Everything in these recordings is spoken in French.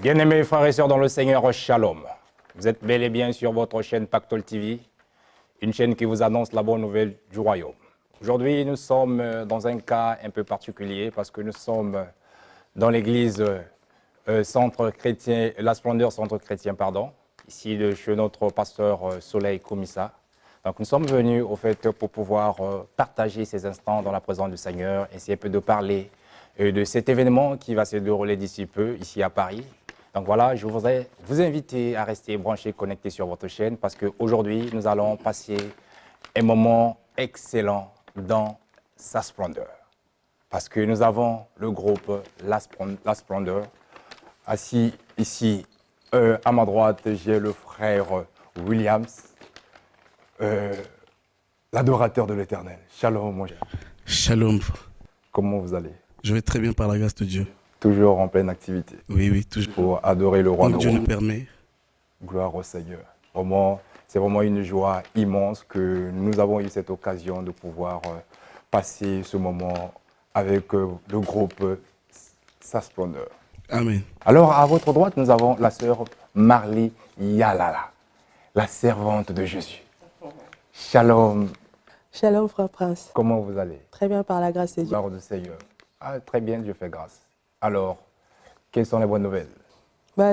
Bien-aimés frères et sœurs dans le Seigneur, Shalom. Vous êtes bel et bien sur votre chaîne Pactole TV, une chaîne qui vous annonce la bonne nouvelle du royaume. Aujourd'hui, nous sommes dans un cas un peu particulier parce que nous sommes dans l'église Centre Chrétien, La Splendeur Centre Chrétien, ici chez notre pasteur Soleil Komissa. Donc nous sommes venus au fait pour pouvoir partager ces instants dans la présence du Seigneur, essayer un peu de parler de cet événement qui va se dérouler d'ici peu, ici à Paris. Donc voilà, je voudrais vous inviter à rester branchés, connectés sur votre chaîne parce qu'aujourd'hui, nous allons passer un moment excellent dans sa splendeur. Parce que nous avons le groupe La Splendeur. Assis ici, à ma droite, j'ai le frère Williams, l'adorateur de l'Éternel. Shalom, mon cher. Shalom. Comment vous allez? Je vais très bien par la grâce de Dieu. Toujours en pleine activité. Oui, toujours. Pour adorer le roi de Dieu rois. nous permet. Gloire au Seigneur. Vraiment, c'est vraiment une joie immense que nous avons eu cette occasion de pouvoir passer ce moment avec le groupe Sa Splendeur. Amen. Alors, à votre droite, nous avons la sœur Marley Yalala, la servante de Jésus. Shalom. Shalom, frère Prince. Comment vous allez? Très bien par la grâce de Dieu. Gloire au Seigneur. Ah, très bien, Dieu fait grâce. Alors, quelles sont les bonnes nouvelles?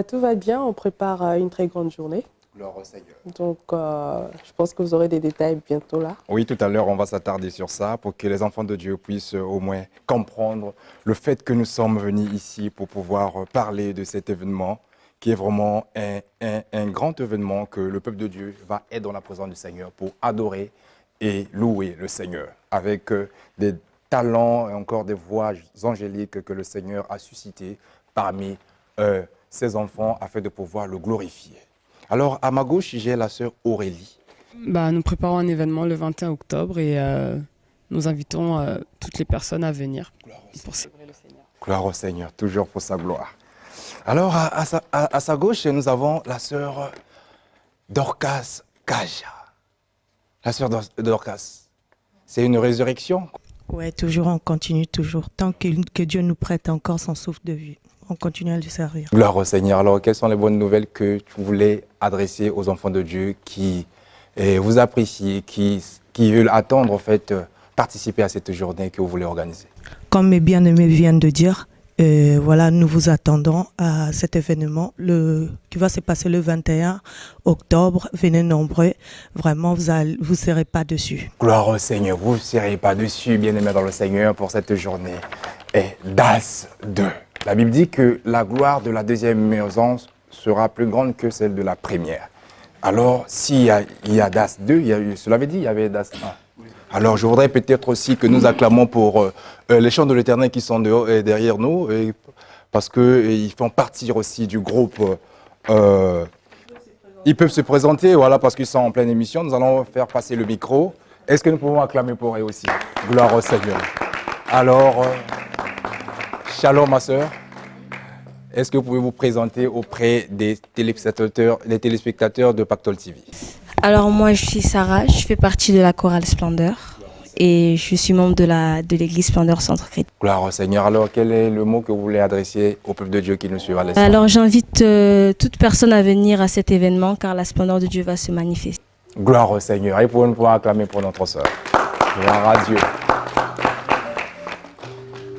Tout va bien, on prépare une très grande journée. Gloire au Seigneur. Donc, je pense que vous aurez des détails bientôt là. Oui, tout à l'heure, on va s'attarder sur ça pour que les enfants de Dieu puissent au moins comprendre le fait que nous sommes venus ici pour pouvoir parler de cet événement qui est vraiment un grand événement que le peuple de Dieu va être dans la présence du Seigneur pour adorer et louer le Seigneur avec des talents et encore des voix angéliques que le Seigneur a suscitées parmi ses enfants afin de pouvoir le glorifier. Alors, à ma gauche, j'ai la sœur Aurélie. Nous préparons un événement le 21 octobre et nous invitons toutes les personnes à venir pour célébrer le Seigneur. Gloire au Seigneur, toujours pour sa gloire. Alors, à sa gauche, nous avons la sœur Dorcas Kaja. La sœur Dorcas, c'est une résurrection? Oui, toujours, on continue toujours. Tant que Dieu nous prête encore son souffle de vie, on continue à le servir. Gloire au Seigneur. Alors, quelles sont les bonnes nouvelles que tu voulais adresser aux enfants de Dieu qui vous apprécient, qui veulent attendre, en fait, participer à cette journée que vous voulez organiser? Comme mes bien-aimés viennent de dire, voilà, nous vous attendons à cet événement qui va se passer le 21 octobre. Venez nombreux. Vraiment, vous ne serez pas dessus. Gloire au Seigneur. Vous ne serez pas dessus, bien-aimés dans le Seigneur, pour cette journée. Et DAS 2. La Bible dit que la gloire de la deuxième naissance sera plus grande que celle de la première. Alors, s'il y a DAS 2, cela veut dire qu'il y avait DAS 1. Alors, je voudrais peut-être aussi que nous acclamons pour les chants de l'Éternel qui sont derrière nous, parce qu'ils font partie aussi du groupe. Ils peuvent se présenter, voilà, parce qu'ils sont en pleine émission. Nous allons faire passer le micro. Est-ce que nous pouvons acclamer pour eux aussi? Gloire au Seigneur. Alors, shalom, ma sœur. Est-ce que vous pouvez vous présenter auprès des téléspectateurs de Pactole TV? Alors moi je suis Sarah, je fais partie de la chorale Splendeur et je suis membre de l'église Splendeur Centre Chrétien. Gloire au Seigneur. Alors quel est le mot que vous voulez adresser au peuple de Dieu qui nous suit à l'instant? Alors j'invite toute personne à venir à cet événement car la splendeur de Dieu va se manifester. Gloire au Seigneur. Et pour nous pouvoir acclamer pour notre sœur. Gloire à Dieu.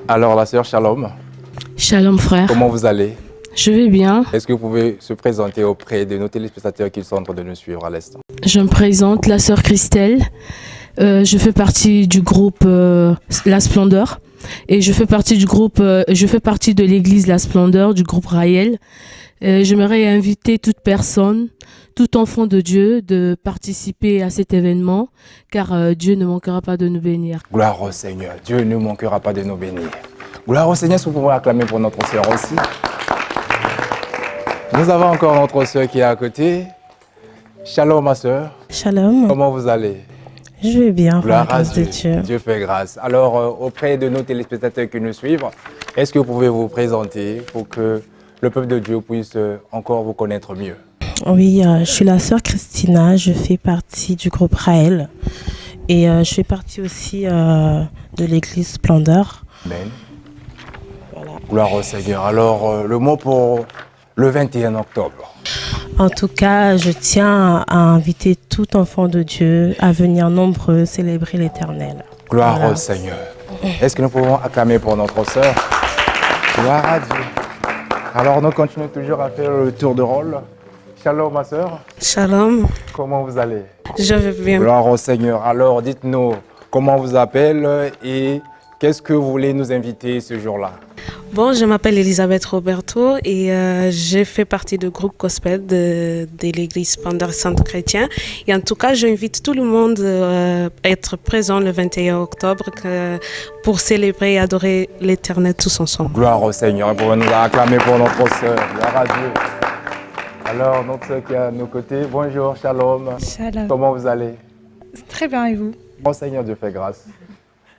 Alors la sœur, shalom. Shalom frère, Comment vous allez? je vais bien. Est-ce que vous pouvez se présenter auprès de nos téléspectateurs qui sont en train de nous suivre à l'instant? Je me présente, la sœur Christelle. Je fais partie du groupe La Splendeur et je fais partie de l'église La Splendeur, du groupe Raël. J'aimerais inviter toute personne, tout enfant de Dieu de participer à cet événement car Dieu ne manquera pas de nous bénir. Gloire au Seigneur. Dieu ne manquera pas de nous bénir. Gloire au Seigneur, si vous pouvez acclamer pour notre sœur aussi. Nous avons encore notre sœur qui est à côté. Shalom, ma sœur. Shalom. Comment vous allez? Je vais bien, par la Gloire à grâce de Dieu. Dieu. Dieu fait grâce. Alors, auprès de nos téléspectateurs qui nous suivent, est-ce que vous pouvez vous présenter pour que le peuple de Dieu puisse encore vous connaître mieux? Oui, je suis la sœur Christina, je fais partie du groupe Raël et je fais partie aussi de l'église Splendeur. Amen. Voilà. Gloire au Seigneur. Alors, le mot pour le 21 octobre? En tout cas, je tiens à inviter tout enfant de Dieu à venir nombreux célébrer l'Éternel. Gloire Voilà. au Seigneur. Est-ce que nous pouvons acclamer pour notre sœur? Gloire à Dieu. Alors nous continuons toujours à faire le tour de rôle. Shalom ma sœur, Shalom, comment vous allez? je vais bien. Gloire au Seigneur. Alors dites-nous comment on vous appelle et qu'est-ce que vous voulez nous inviter ce jour-là? Bon, je m'appelle Elisabeth Roberto et je fais partie du groupe gospel de l'église Splendeur Centre Chrétien. Et en tout cas, j'invite tout le monde à être présent le 21 octobre pour célébrer et adorer l'Éternel tous ensemble. Gloire au Seigneur. Et pour nous acclamer pour notre sœur. Gloire à Dieu. Alors notre sœur qui est à nos côtés, bonjour, shalom. Shalom. Comment vous allez? Très bien, et vous? Bon Seigneur, Dieu fait grâce.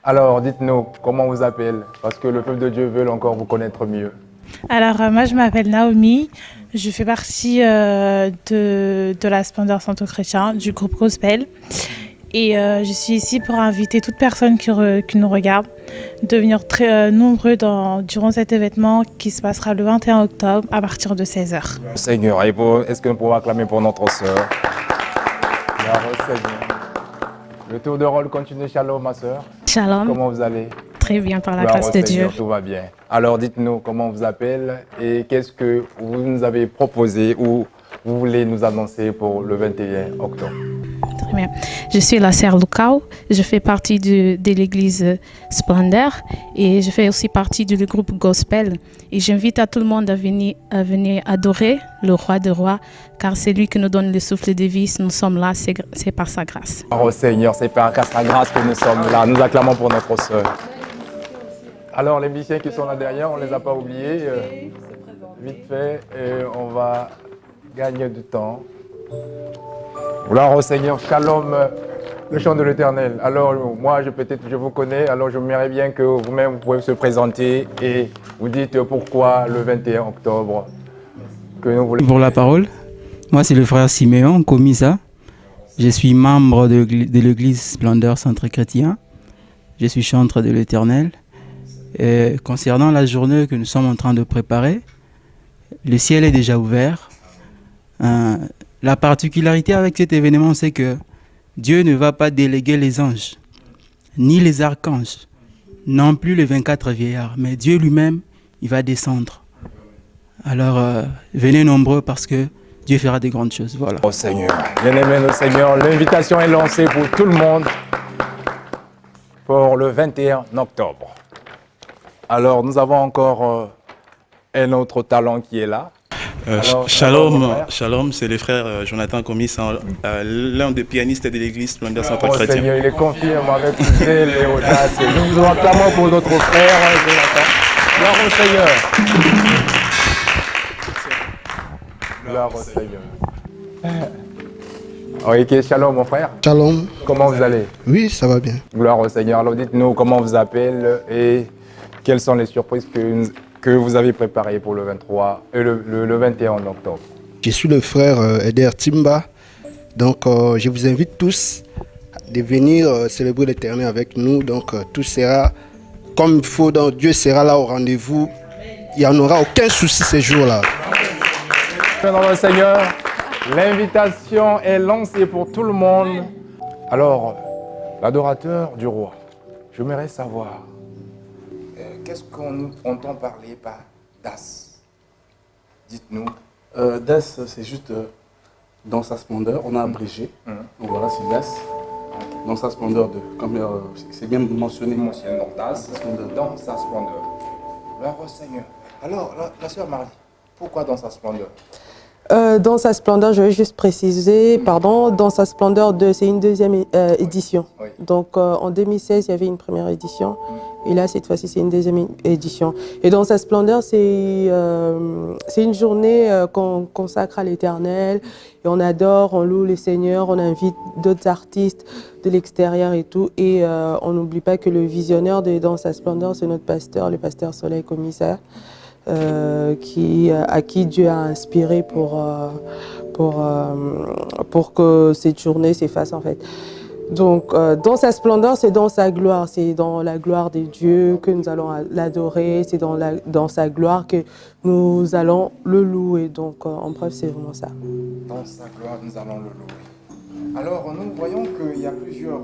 Alors, dites-nous, comment on vous appelle? Parce que le peuple de Dieu veut encore vous connaître mieux. Alors, moi, je m'appelle Naomi. Je fais partie de la Splendeur Centre Chrétien, du groupe Gospel. Et je suis ici pour inviter toute personne qui nous regarde de venir très nombreux durant cet événement qui se passera le 21 octobre à partir de 16h. Seigneur, est-ce que nous pouvons acclamer pour notre sœur? Gloire au Seigneur. Le tour de rôle continue. Shalom, ma sœur. Shalom, Comment vous allez? très bien par la Gloire grâce au de Dieu. Seigneur, tout va bien. Alors, dites-nous comment on vous appelle et qu'est-ce que vous nous avez proposé ou vous voulez nous annoncer pour le 21 octobre? Très bien. Je suis la sœur Lucao, je fais partie de l'église Splendeur et je fais aussi partie du groupe Gospel. Et j'invite à tout le monde à venir adorer le roi des rois, car c'est lui qui nous donne le souffle de vie. Si nous sommes là, c'est par sa grâce. Gloire au Seigneur, c'est par sa grâce que nous sommes là. Nous acclamons pour notre sœur. Alors, les musiciens qui sont là derrière, on ne les a pas oubliés. Vite fait, et on va gagner du temps. Gloire au Seigneur, shalom, le chant de l'Éternel. Alors, moi, peut-être je vous connais, alors j'aimerais bien que vous-même, vous pouvez se présenter et vous dites pourquoi le 21 octobre que nous voulons. Pour la parole, moi c'est le frère Siméon Komisa. Je suis membre de l'église Splendeur Centre Chrétien. Je suis chantre de l'Éternel. Et concernant la journée que nous sommes en train de préparer, le ciel est déjà ouvert. La particularité avec cet événement, c'est que Dieu ne va pas déléguer les anges, ni les archanges, non plus les 24 vieillards, mais Dieu lui-même, il va descendre. Alors, venez nombreux parce que Dieu fera des grandes choses. Voilà. Au Seigneur, bien-aimé le Seigneur, l'invitation est lancée pour tout le monde pour le 21 octobre. Alors, nous avons encore un autre talent qui est là. Shalom, c'est le frère Jonathan Comis, l'un des pianistes de l'église Splendeur Centre Chrétien. Seigneur, il est confirme avec zèle et audace. Nous vous acclamons pour notre frère Jonathan. Gloire au Seigneur. Gloire au Seigneur. Ok, shalom mon frère. Shalom. Comment vous allez? Oui, ça va bien. Gloire au Seigneur. Alors dites-nous comment on vous appelle et quelles sont les surprises que vous avez préparées pour le 21 octobre. Je suis le frère Eder Timba. Donc je vous invite tous de venir célébrer l'Éternel avec nous. Donc tout sera comme il faut. Donc Dieu sera là au rendez-vous. Il n'y en aura aucun souci ces jours-là. Dans le Seigneur, l'invitation est lancée pour tout le monde. Alors, l'adorateur du roi, j'aimerais savoir, qu'est-ce qu'on entend parler par Das? Dites-nous. Das, c'est juste dans sa splendeur, on a abrégé. Donc voilà, c'est Das. Dans sa splendeur, c'est bien mentionné. Donc Das, dans sa splendeur. Gloire au Seigneur. Alors, la sœur Marie, pourquoi dans sa splendeur? Dans sa splendeur, je vais juste préciser, pardon, dans sa splendeur, c'est une deuxième édition. Oui. Donc en 2016, il y avait une première édition. Et là, cette fois-ci, c'est une deuxième édition. Et dans sa splendeur, c'est une journée qu'on consacre à l'Éternel. Et on adore, on loue les seigneurs, on invite d'autres artistes de l'extérieur et tout. Et on n'oublie pas que le visionnaire de Dans sa splendeur, c'est notre pasteur, le pasteur Soleil Commissaire. À qui Dieu a inspiré pour que cette journée s'efface en fait. Donc, dans sa splendeur, c'est dans sa gloire. C'est dans la gloire de Dieu que nous allons l'adorer. C'est dans sa gloire que nous allons le louer. Donc, en bref, c'est vraiment ça. Dans sa gloire, nous allons le louer. Alors, nous voyons qu'il y a plusieurs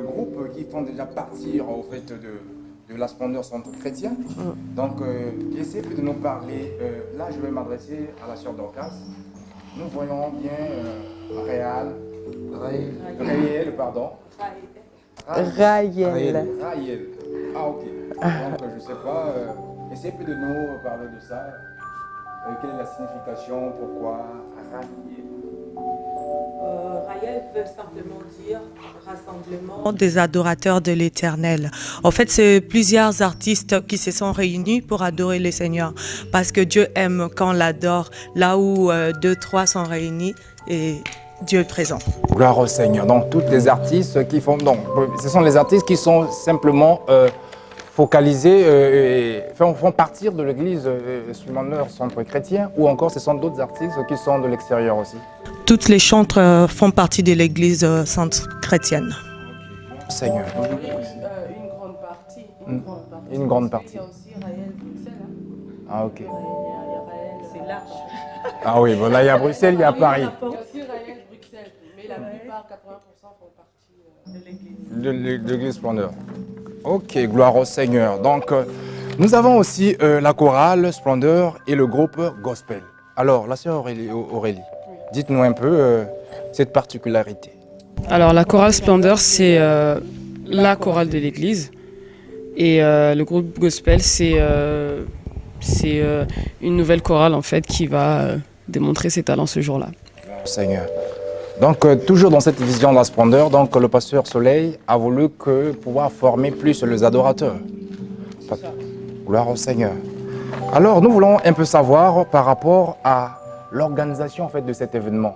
groupes qui font déjà partir au fait de la splendeur centre chrétien. Donc, essayez de nous parler. Là, je vais m'adresser à la sœur Dorcas. Nous voyons bien Raël, pardon. Raël. Ah, ok. Donc, je ne sais pas. Essayez de nous parler de ça. Quelle est la signification? Pourquoi Raël? Raël veut simplement dire rassemblement des adorateurs de l'Éternel. En fait, c'est plusieurs artistes qui se sont réunis pour adorer le Seigneur parce que Dieu aime quand on l'adore. Là où 2-3 sont réunis et Dieu est présent. Gloire au Seigneur. Donc, tous les artistes qui font... Donc, ce sont les artistes qui sont simplement focalisés et font partir de l'église Splendeur Centre Chrétien, ou encore ce sont d'autres artistes qui sont de l'extérieur aussi? Toutes les chantres font partie de l'église Centre Chrétienne. Seigneur. une grande partie. Une grande partie. Il y a aussi Raël Bruxelles. Ah, ok. Il y a Raël, c'est large. Ah oui, bon, là, il y a Bruxelles, il y a Paris. Il y a aussi Raël Bruxelles, mais la plupart, 80% font partie de l'église. De l'église Splendeur. Ok, gloire au Seigneur. Donc, nous avons aussi la chorale Splendeur et le groupe Gospel. Alors, la sœur Aurélie, dites-nous un peu cette particularité. Alors, la chorale Splendeur, c'est la chorale de l'église. Et le groupe Gospel, c'est une nouvelle chorale, en fait, qui va démontrer ses talents ce jour-là. Seigneur. Donc, toujours dans cette vision de la splendeur, donc, le pasteur Soleil a voulu pouvoir former plus les adorateurs. Gloire au Seigneur. Alors, nous voulons un peu savoir par rapport à l'organisation en fait, de cet événement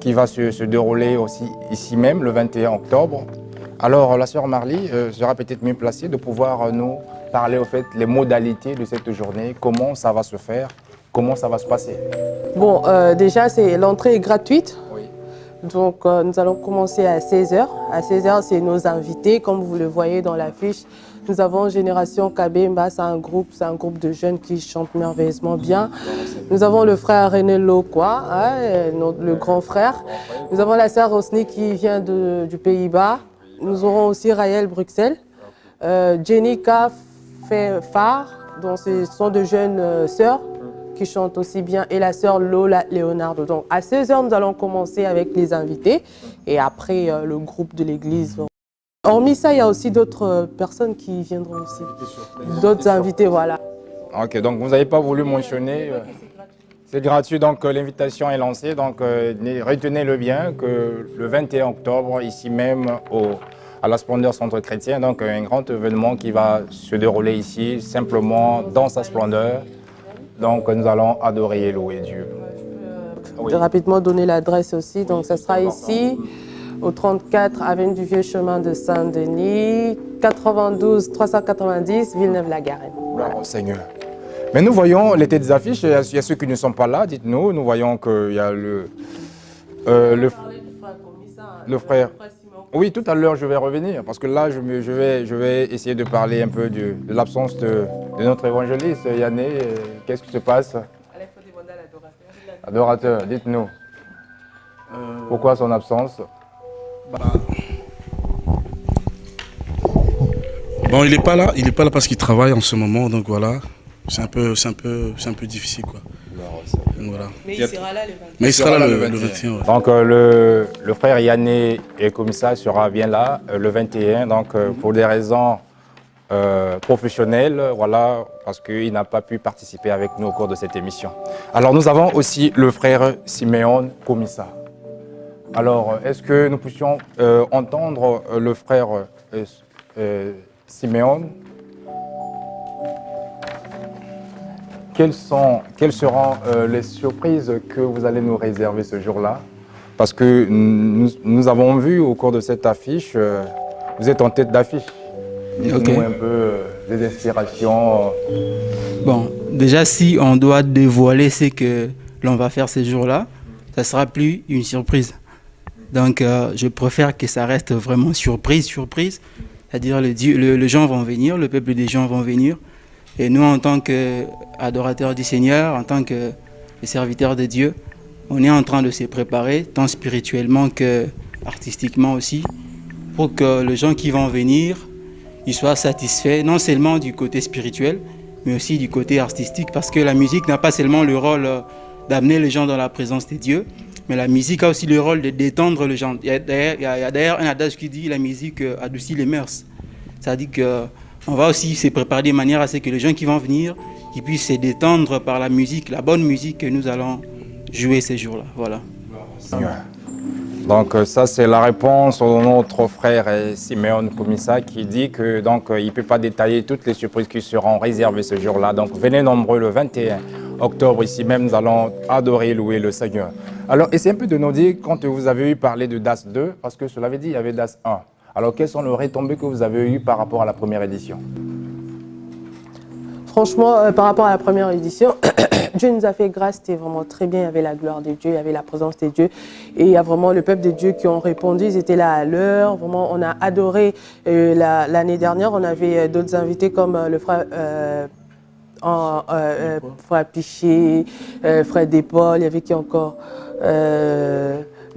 qui va se dérouler aussi ici même, le 21 octobre. Alors, la sœur Marly sera peut-être mieux placée de pouvoir nous parler au fait les modalités de cette journée, comment ça va se faire, comment ça va se passer. Bon, déjà, l'entrée est gratuite. Donc, nous allons commencer à 16h. À 16h, c'est nos invités, comme vous le voyez dans l'affiche. Nous avons Génération Kabemba, c'est un groupe de jeunes qui chantent merveilleusement bien. Nous avons le frère René Lokwa, le grand frère. Nous avons la sœur Rosny qui vient du Pays-Bas. Nous aurons aussi Raël Bruxelles. Jenica Far, dont ce sont de jeunes sœurs qui chantent aussi bien, et la sœur Lola Leonardo. Donc à 16h, nous allons commencer avec les invités et après le groupe de l'église. Hormis ça, il y a aussi d'autres personnes qui viendront aussi, d'autres invités, voilà. Ok, donc vous n'avez pas voulu mentionner, c'est gratuit, donc l'invitation est lancée, donc retenez-le bien que le 21 octobre, ici même à la Splendeur Centre Chrétien, donc un grand événement qui va se dérouler ici, simplement dans sa splendeur. Donc nous allons adorer et louer Dieu. Je peux rapidement donner l'adresse aussi. Donc ça sera ici, au 34 avenue du Vieux Chemin de Saint-Denis, 92 390 Villeneuve-la-Garenne. Voilà. Oh, Seigneur. Mais nous voyons les têtes des affiches, il y a ceux qui ne sont pas là, dites-nous. Nous voyons qu'il y a le frère. Oui, tout à l'heure je vais revenir parce que là je vais essayer de parler un peu de l'absence de notre évangéliste. Yanné, qu'est-ce qui se passe? Il faut demander à l'adorateur. Adorateur, dites-nous. Pourquoi son absence? Bon, il n'est pas là parce qu'il travaille en ce moment, donc voilà. C'est un peu difficile, quoi. Voilà. Mais il sera là le 21. Mais il sera là le 21. Ouais. Donc le frère Yanné et commissaire sera bien là le 21, donc pour des raisons professionnelles, voilà, parce qu'il n'a pas pu participer avec nous au cours de cette émission. Alors nous avons aussi le frère Siméon Komissa. Alors est-ce que nous puissions entendre le frère Siméon? Quelles seront les surprises que vous allez nous réserver ce jour-là? Parce que nous avons vu au cours de cette affiche, vous êtes en tête d'affiche. Dites-nous un peu des inspirations. Bon, déjà si on doit dévoiler ce que l'on va faire ce jour-là, ça sera plus une surprise. Donc je préfère que ça reste vraiment surprise. C'est-à-dire les gens vont venir, le peuple des gens vont venir. Et nous, en tant qu'adorateurs du Seigneur, en tant que serviteurs de Dieu, on est en train de se préparer, tant spirituellement qu'artistiquement aussi, pour que les gens qui vont venir, ils soient satisfaits, non seulement du côté spirituel, mais aussi du côté artistique, parce que la musique n'a pas seulement le rôle d'amener les gens dans la présence de Dieu, mais la musique a aussi le rôle de détendre les gens. Il y a d'ailleurs un adage qui dit la musique adoucit les mœurs. Ça dit qu'on va aussi se préparer de manière à ce que les gens qui vont venir, ils puissent se détendre par la musique, la bonne musique que nous allons jouer ces jours-là. Voilà. Donc ça c'est la réponse de notre frère Simeon Komissa qui dit que donc il ne peut pas détailler toutes les surprises qui seront réservées ce jour-là. Donc venez nombreux le 21 octobre ici même, nous allons adorer et louer le Seigneur. Alors essayez un peu de nous dire quand vous avez eu parlé de DAS 2, parce que je l'avais dit, il y avait DAS 1. Alors quelles sont les retombées que vous avez eues par rapport à la première édition? Franchement, par rapport à la première édition, Dieu nous a fait grâce, c'était vraiment très bien. Il y avait la gloire de Dieu, il y avait la présence de Dieu. Et il y a vraiment le peuple de Dieu qui ont répondu, ils étaient là à l'heure. Vraiment, on a adoré. L'année dernière, on avait d'autres invités comme le frère, frère Piché, frère Dépol, il y avait qui encore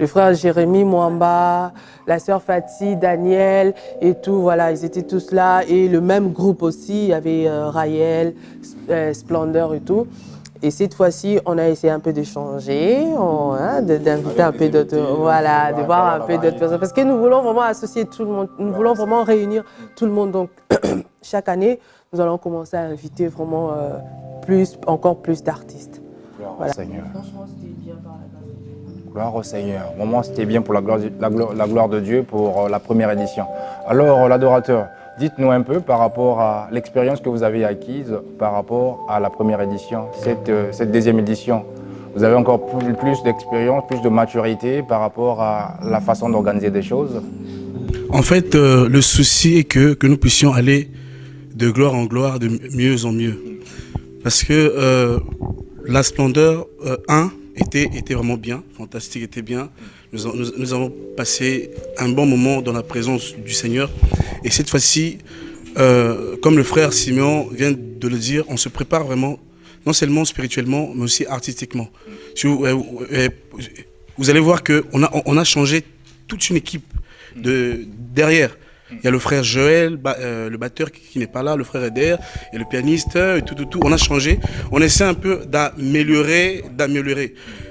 le frère Jérémy Mwamba, la sœur Fatih, Daniel et tout, voilà, ils étaient tous là. Et le même groupe aussi, il y avait Raël, Splendeur et tout. Et cette fois-ci, on a essayé un peu de changer, d'inviter un peu d'autres, voilà, de voir un peu d'autres personnes. Parce que nous voulons vraiment associer tout le monde, nous voulons vraiment réunir tout le monde. Donc, chaque année, nous allons commencer à inviter vraiment encore plus d'artistes. Voilà. Seigneur. Gloire au Seigneur. Vraiment, c'était bien pour la gloire de Dieu pour la première édition. Alors, l'adorateur, dites-nous un peu par rapport à l'expérience que vous avez acquise par rapport à la première édition, cette deuxième édition. Vous avez encore plus d'expérience, plus de maturité par rapport à la façon d'organiser des choses? En fait, le souci est que nous puissions aller de gloire en gloire, de mieux en mieux. Parce que la Splendeur 1 était vraiment bien, fantastique, était bien. Nous avons passé un bon moment dans la présence du Seigneur. Et cette fois-ci, comme le frère Simeon vient de le dire, on se prépare vraiment, non seulement spirituellement, mais aussi artistiquement. Vous allez voir qu'on a changé toute une équipe derrière. Il y a le frère Joël, le batteur qui n'est pas là, le frère Eder, et le pianiste, et tout. On a changé. On essaie un peu d'améliorer.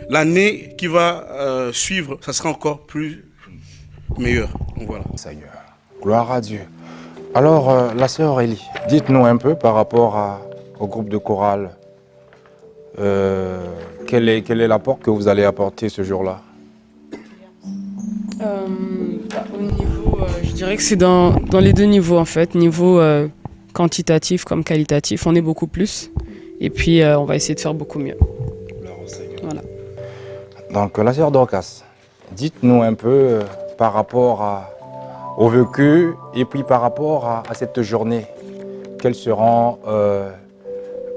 L'année qui va suivre, ça sera encore plus meilleur. Donc voilà. Seigneur, gloire à Dieu. Alors, la sœur Aurélie, dites-nous un peu par rapport au groupe de chorale. Quel est l'apport que vous allez apporter ce jour-là? Au niveau, je dirais que c'est dans les deux niveaux en fait, niveau quantitatif comme qualitatif, on est beaucoup plus et puis on va essayer de faire beaucoup mieux. Voilà. Donc la sœur Dorcas, dites-nous un peu par rapport au vécu et puis par rapport à cette journée, quelles seront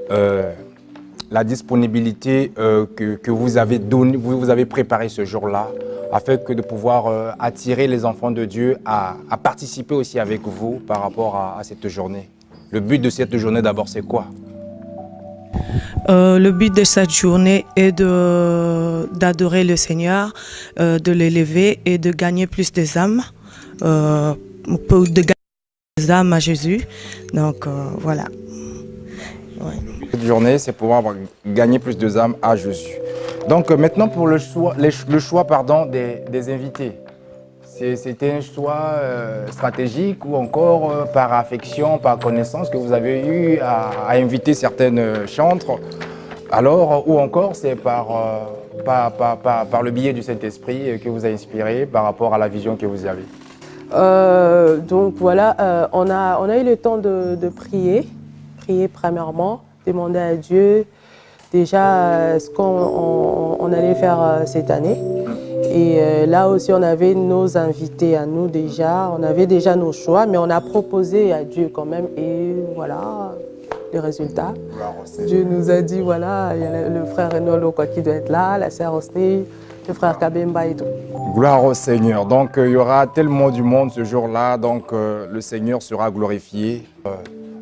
la disponibilité que vous avez donnée, vous avez préparée ce jour-là, afin que de pouvoir attirer les enfants de Dieu à participer aussi avec vous par rapport à cette journée. Le but de cette journée d'abord, c'est quoi? Le but de cette journée est d'adorer le Seigneur, de l'élever et de gagner plus des âmes, de gagner des âmes à Jésus. Donc voilà. Ouais. Cette journée, c'est pouvoir gagner plus de âmes à Jésus. Donc maintenant pour le choix des invités. C'était un choix stratégique ou encore par affection, par connaissance que vous avez eu à inviter certaines chantres, alors ou encore c'est par le biais du Saint-Esprit que vous a inspiré par rapport à la vision que vous avez? Donc voilà, on a eu le temps de prier premièrement, demander à Dieu déjà ce qu'on allait faire cette année. Et là aussi, on avait nos invités à nous déjà, on avait déjà nos choix, mais on a proposé à Dieu quand même. Et voilà, les résultats. Dieu nous a dit, voilà, il y a le frère Renolo qui doit être là, la sœur Osni, le frère Kabemba et tout. Gloire au Seigneur. Donc, il y aura tellement du monde ce jour-là. Donc, le Seigneur sera glorifié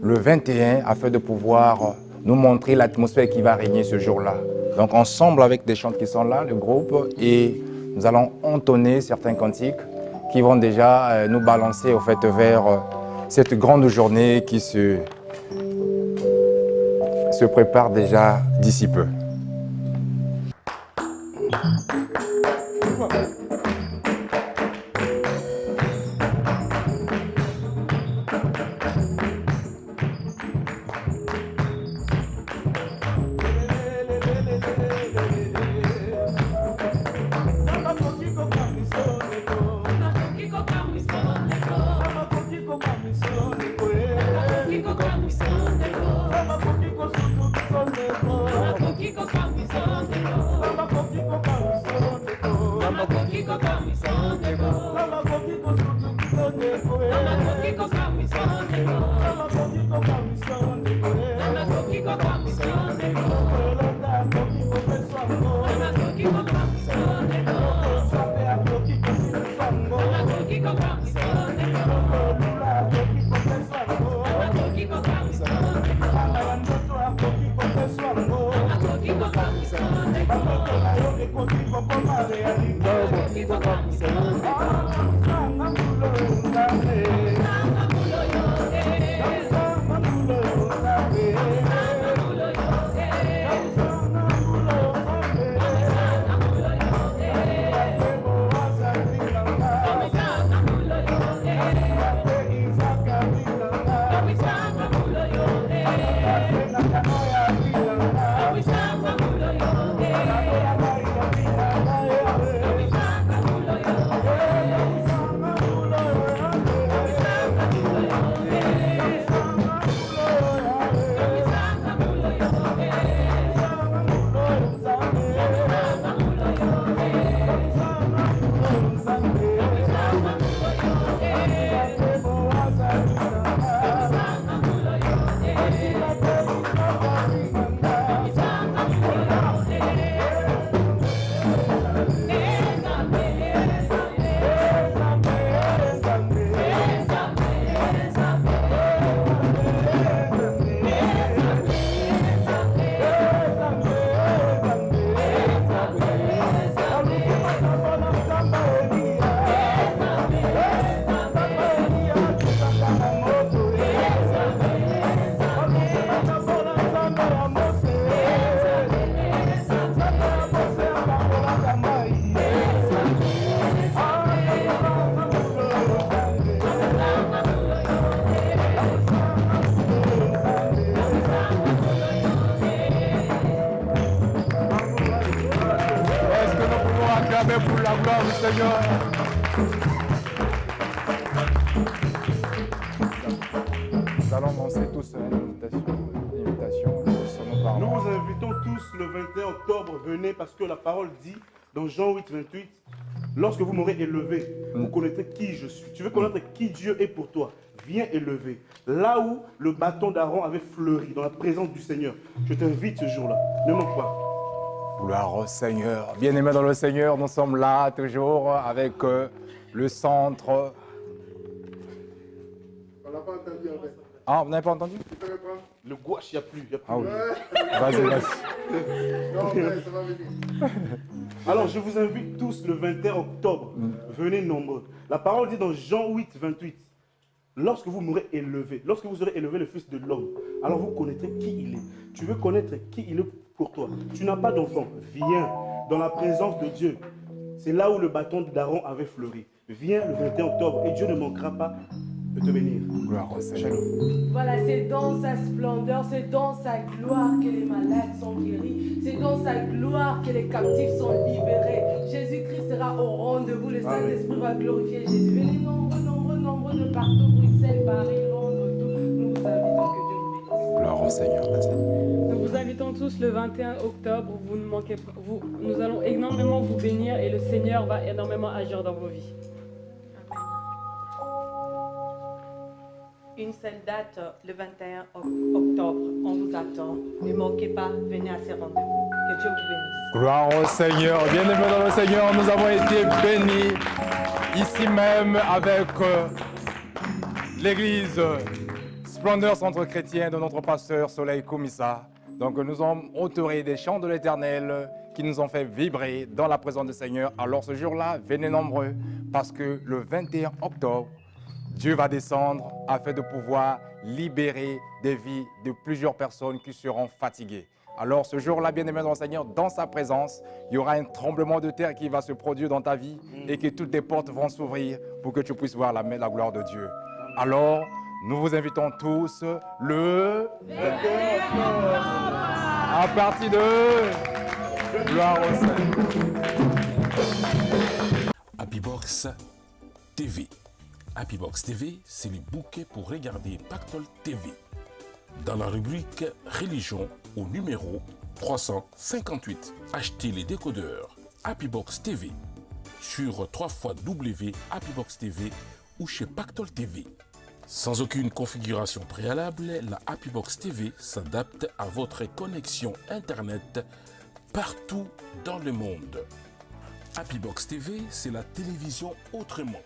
le 21 afin de pouvoir nous montrer l'atmosphère qui va régner ce jour-là. Donc, ensemble avec des chants qui sont là, le groupe, et nous allons entonner certains cantiques qui vont déjà nous balancer au fait vers cette grande journée qui se prépare déjà d'ici peu. Pour la gloire du Seigneur. Nous allons lancer tous une invitation. Nous vous invitons tous le 21 octobre, venez parce que la parole dit dans Jean 8, 28, lorsque vous m'aurez élevé, vous connaîtrez qui je suis. Tu veux connaître qui Dieu est pour toi, viens élever. Là où le bâton d'Aaron avait fleuri, dans la présence du Seigneur, je t'invite ce jour-là, ne manque pas. Gloire au Seigneur. Bien-aimés dans le Seigneur, nous sommes là toujours avec le centre. On n'a pas entendu en fait. Ah, vous n'avez pas entendu? Le gouache, il n'y a plus. Ah oui. Vas-y, vas-y. Non, mais ça va venir. Alors, je vous invite tous le 21 octobre. Venez nombreux. La parole dit dans Jean 8, 28. Lorsque vous m'aurez élevé, lorsque vous aurez élevé le Fils de l'homme, alors vous connaîtrez qui il est. Tu veux connaître qui il est pour toi. Tu n'as pas d'enfant. Viens dans la présence de Dieu. C'est là où le bâton d'Aaron avait fleuri. Viens le 21 octobre et Dieu ne manquera pas de te bénir. Gloire au Seigneur. Voilà, c'est dans sa splendeur, c'est dans sa gloire que les malades sont guéris. C'est dans sa gloire que les captifs sont libérés. Jésus-Christ sera au rendez-vous. Le Saint-Esprit va glorifier Jésus. Venez nombreux de partout, Bruxelles, Paris, Londres, tout. Nous vous invitons, que Dieu vous bénisse. Gloire au Seigneur. Nous vous invitons tous le 21 octobre. Vous ne manquez pas. Nous allons énormément vous bénir et le Seigneur va énormément agir dans vos vies. Une seule date, le 21 octobre. On vous attend. Ne manquez pas, venez à ces rendez-vous. Que Dieu vous bénisse. Gloire au Seigneur. Bien-aimés dans le Seigneur, nous avons été bénis ici même avec l'église Splendeur Centre Chrétien de notre pasteur Soleil Koumissa. Donc nous sommes entourés des chants de l'Éternel qui nous ont fait vibrer dans la présence du Seigneur. Alors ce jour-là, venez nombreux parce que le 21 octobre, Dieu va descendre afin de pouvoir libérer des vies de plusieurs personnes qui seront fatiguées. Alors ce jour-là, bien-aimé dans le Seigneur, dans sa présence, il y aura un tremblement de terre qui va se produire dans ta vie et que toutes les portes vont s'ouvrir pour que tu puisses voir la gloire de Dieu. Alors, nous vous invitons tous le 21 octobre à partir de gloire au Seigneur. Happybox TV. Happybox TV, c'est le bouquet pour regarder Pactol TV. Dans la rubrique Religion au numéro 358, achetez les décodeurs Happybox TV sur www.happybox TV ou chez Pactol TV. Sans aucune configuration préalable, la Happybox TV s'adapte à votre connexion Internet partout dans le monde. Happybox TV, c'est la télévision autrement.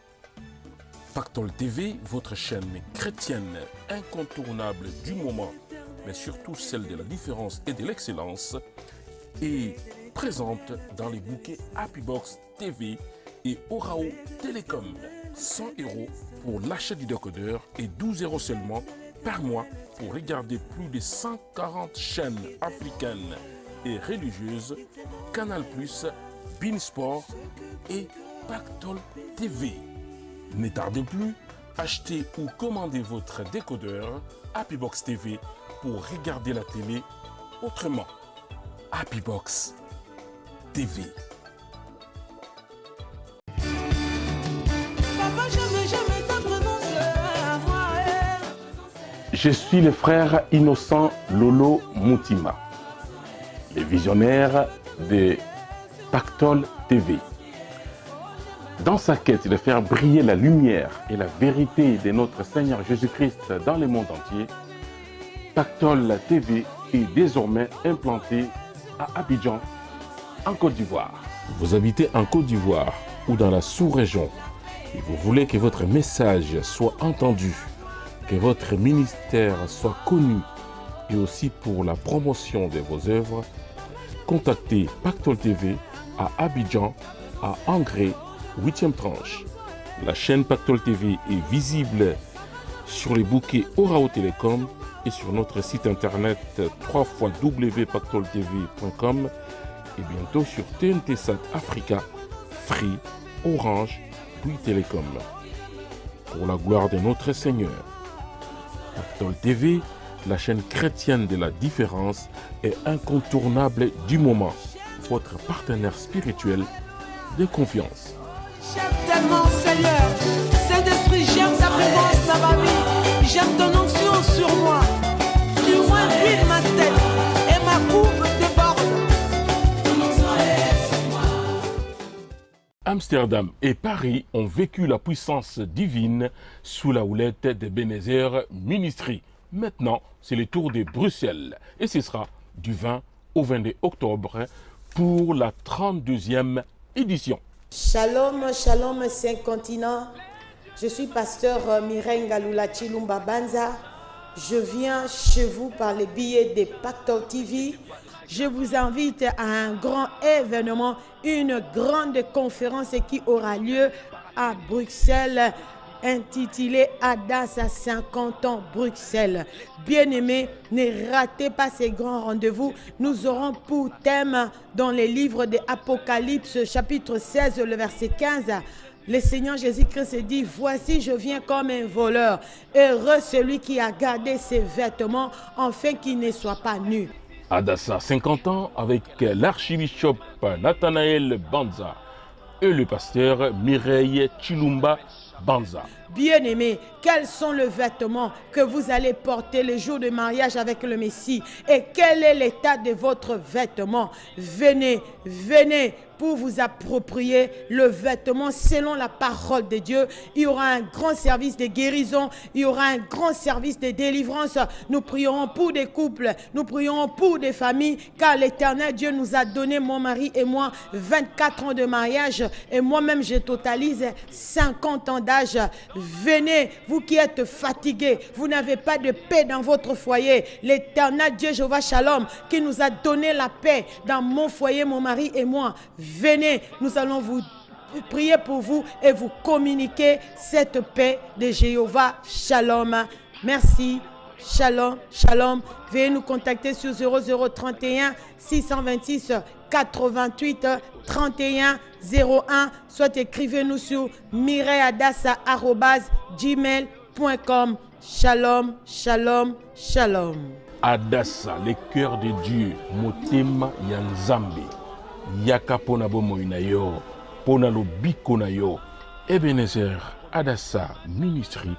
Pactol TV, votre chaîne chrétienne incontournable du moment, mais surtout celle de la différence et de l'excellence, est présente dans les bouquets Happybox TV et Orao Télécom. 100 € pour l'achat du décodeur et 12 € seulement par mois pour regarder plus de 140 chaînes africaines et religieuses, Canal+, Beansport et Pactol TV. Ne tardez plus, achetez ou commandez votre décodeur Happybox TV pour regarder la télé autrement. Happybox TV. Je suis le frère Innocent Lolo Moutima, le visionnaire de Pactol TV. Dans sa quête de faire briller la lumière et la vérité de notre Seigneur Jésus-Christ dans le monde entier, Pactol TV est désormais implanté à Abidjan, en Côte d'Ivoire. Vous habitez en Côte d'Ivoire ou dans la sous-région et vous voulez que votre message soit entendu, que votre ministère soit connu et aussi pour la promotion de vos œuvres, contactez Pactol TV à Abidjan, à Angré, 8e tranche. La chaîne Pactol TV est visible sur les bouquets Orao Télécom et sur notre site internet www.pactoltv.com et bientôt sur TNT Sat Africa, Free, Orange, puis Télécom. Pour la gloire de notre Seigneur. Pactol TV, la chaîne chrétienne de la différence, est incontournable du moment. Votre partenaire spirituel de confiance. J'aime tellement Seigneur, Saint-Esprit, j'aime ta présence dans ma vie, j'aime ton onction sur moi, tu inclines ma tête et ma coupe déborde. Amsterdam et Paris ont vécu la puissance divine sous la houlette de Ebenezer Ministry. Maintenant, c'est le tour de Bruxelles et ce sera du 20 au 22 octobre pour la 32e édition. Shalom, shalom, Saint-Continent. Je suis pasteur Mireille Ngaloula Chilumba Banza. Je viens chez vous par les billets de Pactol TV. Je vous invite à un grand événement, une grande conférence qui aura lieu à Bruxelles, intitulée Adas à 50 ans Bruxelles. Bien-aimés, ne ratez pas ces grands rendez-vous. Nous aurons pour thème dans les livres de Apocalypse, chapitre 16, le verset 15. Le Seigneur Jésus-Christ dit, voici je viens comme un voleur. Heureux celui qui a gardé ses vêtements, afin qu'il ne soit pas nu. Adassa 50 ans avec l'archibishop Nathanaël Banza et le pasteur Mireille Chilumba Banza. Bien-aimés, quels sont les vêtements que vous allez porter le jour de mariage avec le Messie? Et quel est l'état de votre vêtement? Venez, venez, pour vous approprier le vêtement selon la parole de Dieu. Il y aura un grand service de guérison, il y aura un grand service de délivrance. Nous prierons pour des couples, nous prierons pour des familles, car l'Éternel Dieu nous a donné, mon mari et moi, 24 ans de mariage, et moi-même je totalise 50 ans d'âge. Venez, vous qui êtes fatigués, vous n'avez pas de paix dans votre foyer. L'Éternel Dieu Jéhovah Shalom, qui nous a donné la paix dans mon foyer, mon mari et moi. Venez, nous allons vous prier pour vous et vous communiquer cette paix de Jéhovah Shalom. Merci. Shalom, shalom. Veuillez nous contacter sur 0031 626 88 31 01. Soit écrivez-nous sur mireadassa@gmail.com. Shalom, shalom, shalom. Adassa, le cœur de Dieu, Motema Yanzambe, Yaka pona bomoina yo, pona lobiko na yo. Ebenezer Adassa Ministry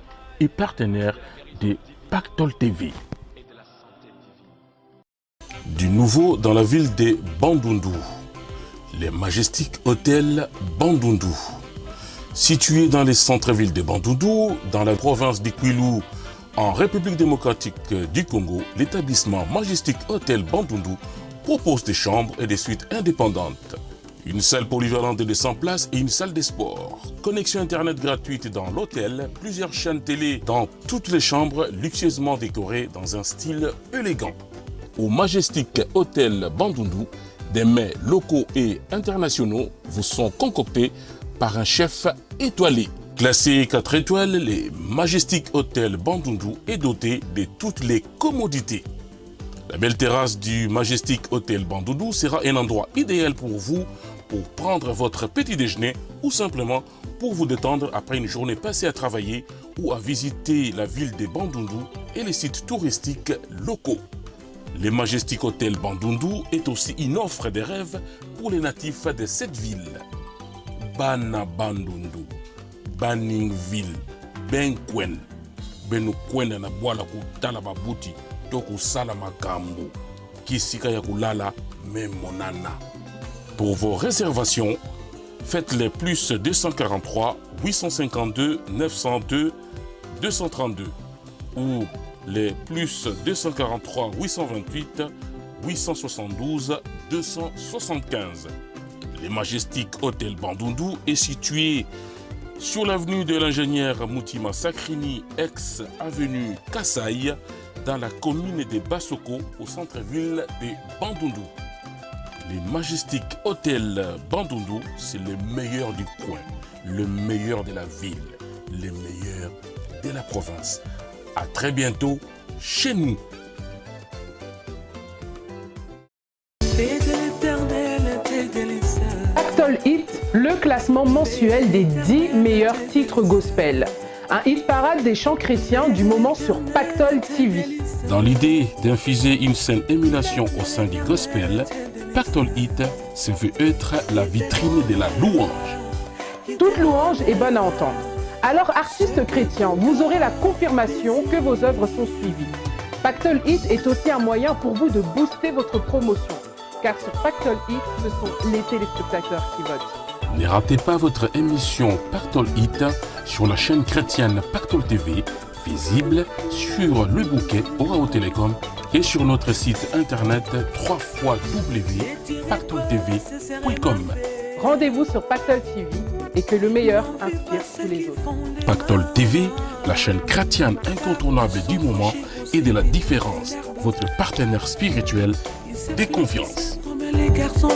est partenaire de Pactol TV. Du nouveau dans la ville de Bandundu, les Majestic Hôtel Bandundu. Situé dans les centres-villes de Bandundu, dans la province de Kwilu, en République démocratique du Congo, l'établissement Majestic Hôtel Bandundu propose des chambres et des suites indépendantes. Une salle polyvalente de 100 places et une salle de sport. Connexion internet gratuite dans l'hôtel, plusieurs chaînes télé dans toutes les chambres luxueusement décorées dans un style élégant. Au Majestic Hôtel Bandundu, des mets locaux et internationaux vous sont concoctés par un chef étoilé. Classé 4 étoiles, les Majestic Hôtel Bandundu est doté de toutes les commodités. La belle terrasse du Majestic Hôtel Bandundu sera un endroit idéal pour vous pour prendre votre petit déjeuner ou simplement pour vous détendre après une journée passée à travailler ou à visiter la ville de Bandundu et les sites touristiques locaux. Le Majestic Hôtel Bandundu est aussi une offre de rêve pour les natifs de cette ville. Bana Bandundu, Baningville, Benkwen, Benukwenda na bwala kutala babuti, toku sala makambo, kisika ya kulala memonana. Pour vos réservations, faites les plus 243 852 902 232 ou les plus 243 828 872 275. Le Majestic Hôtel Bandundu est situé sur l'avenue de l'ingénieur Moutima Sakrini, ex-avenue Kassai, dans la commune de Bassoko, au centre-ville de Bandundu. Le Majestic Hôtel Bandundu, c'est le meilleur du coin, le meilleur de la ville, le meilleur de la province. À très bientôt chez nous. Pactol Hit, le classement mensuel des 10 meilleurs titres gospel. Un hit parade des chants chrétiens du moment sur Pactol TV. Dans l'idée d'infuser une saine émulation au sein du gospel, Pactol Hit se veut être la vitrine de la louange. Toute louange est bonne à entendre. Alors, artistes chrétiens, vous aurez la confirmation que vos œuvres sont suivies. Pactol Hit est aussi un moyen pour vous de booster votre promotion. Car sur Pactol Hit, ce sont les téléspectateurs qui votent. Ne ratez pas votre émission Pactol Hit sur la chaîne chrétienne Pactol TV, visible sur le bouquet Orao Télécom et sur notre site internet www.pactoltv.com. Rendez-vous sur Pactol TV et que le meilleur inspire tous les autres. Pactol TV, la chaîne chrétienne incontournable du moment et de la différence, votre partenaire spirituel de confiance. Les garçons